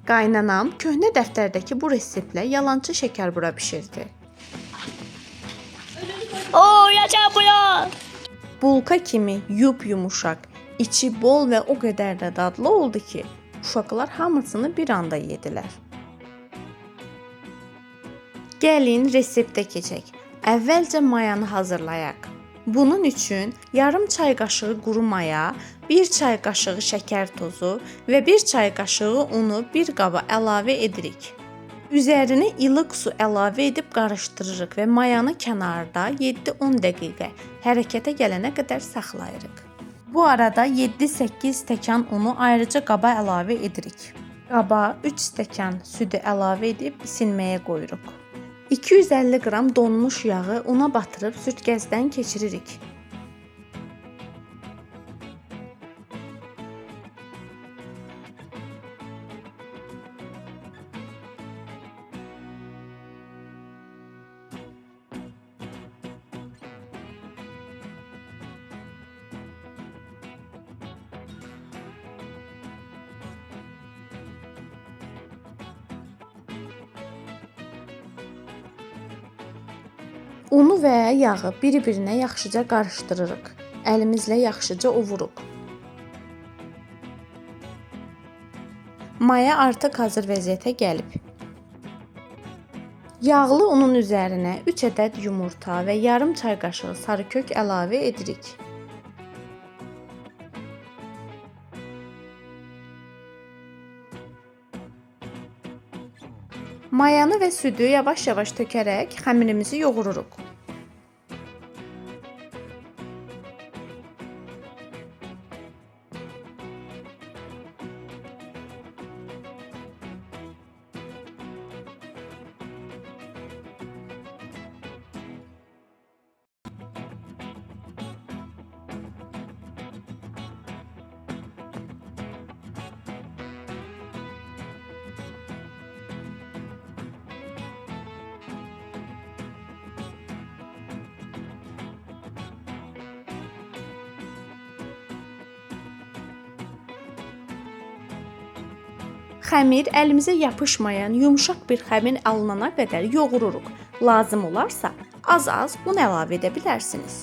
Qaynanam köhnə dəftərdəki bu reseptlə yalançı şəkərbura bişirdi. Oo, yaşa bura. Bulka kimi yumuşaq, içi bol və o qədər də dadlı oldu ki, uşaqlar hamısını bir anda yedilər. Gəlin reseptə keçək. Əvvəlcə mayanı hazırlayaq. Bunun üçün yarım çay qaşığı quru maya, 1 çay qaşığı şəkər tozu və 1 çay qaşığı unu bir qaba əlavə edirik. Üzərinə ilıq su əlavə edib qarışdırırıq və mayanı kənarda 7-10 dəqiqə hərəkətə gələnə qədər saxlayırıq. Bu arada 7-8 stəkan unu ayrıca qaba əlavə edirik. Qaba 3 stəkan südü əlavə edib isinməyə qoyuruq. 250 qram donmuş yağı una batırıb süzgəcdən keçiririk. Unu və yağı bir-birinə yaxşıca qarışdırırıq. Əlimizlə yaxşıca ovuruq. Maya artıq hazır vəziyyətə gəlib. Yağlı unun üzərinə 3 ədəd yumurta və yarım çay qaşığı sarı kök əlavə edirik. Mayanı və südü yavaş-yavaş tökərək xəmirimizi yoğururuq. Xəmir əlimizə yapışmayan yumşaq bir xəmir alınana qədər yoğururuq. Lazım olarsa az-az un əlavə edə bilərsiniz.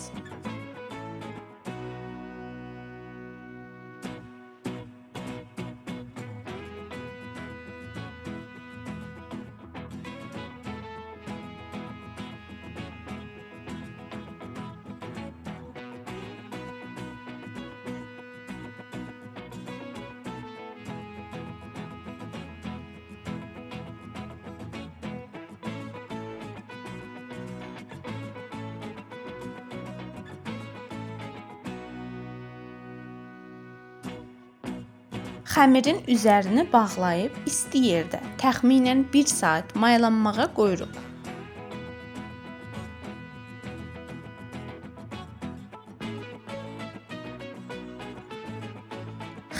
Xəmirin üzərini bağlayıb isti yerdə təxminən 1 saat mayalanmağa qoyuruq.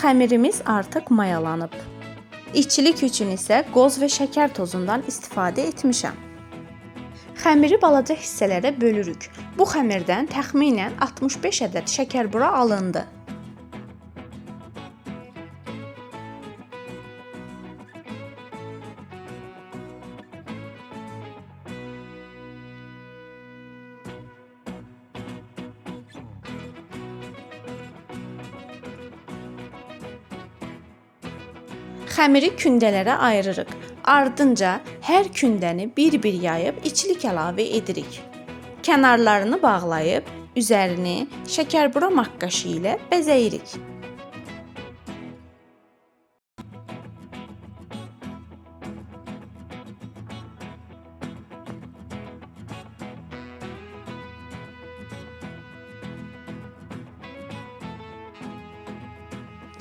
Xəmirimiz artıq mayalanıb. İçilik üçün isə qoz və şəkər tozundan istifadə etmişəm. Xəmiri balaca hissələrə bölürük. Bu xəmirdən təxminən 65 ədəd şəkərbura alındı. Xəmiri kündələrə ayırırıq. Ardınca hər kündəni bir-bir yayıb içilik əlavə edirik. Kənarlarını bağlayıb üzərini şəkərbura maqqaşı ilə bəzəyirik.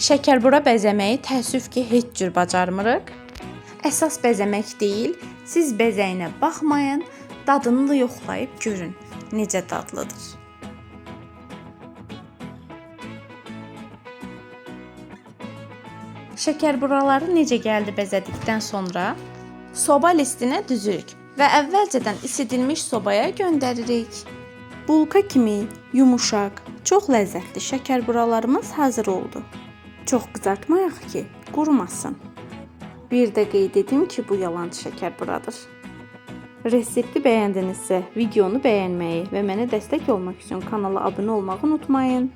Şəkərbura bəzəməyi təəssüf ki, heç cür bacarmırıq. Əsas bəzəmək deyil, siz bəzəyinə baxmayın, dadını da yoxlayıb görün, necə dadlıdır. Şəkərburaları necə gəldi bəzədikdən sonra soba listinə düzürük və əvvəlcədən isidilmiş sobaya göndəririk. Bulka kimi yumuşaq, çox ləzzətli şəkərburalarımız hazır oldu. Çox qızartmayaq ki, qurumasın. Bir də qeyd edim ki, bu yalancı şəkər buradır. Resepti bəyəndinizsə, videonu bəyənməyi və mənə dəstək olmaq üçün kanala abunə olmağı unutmayın.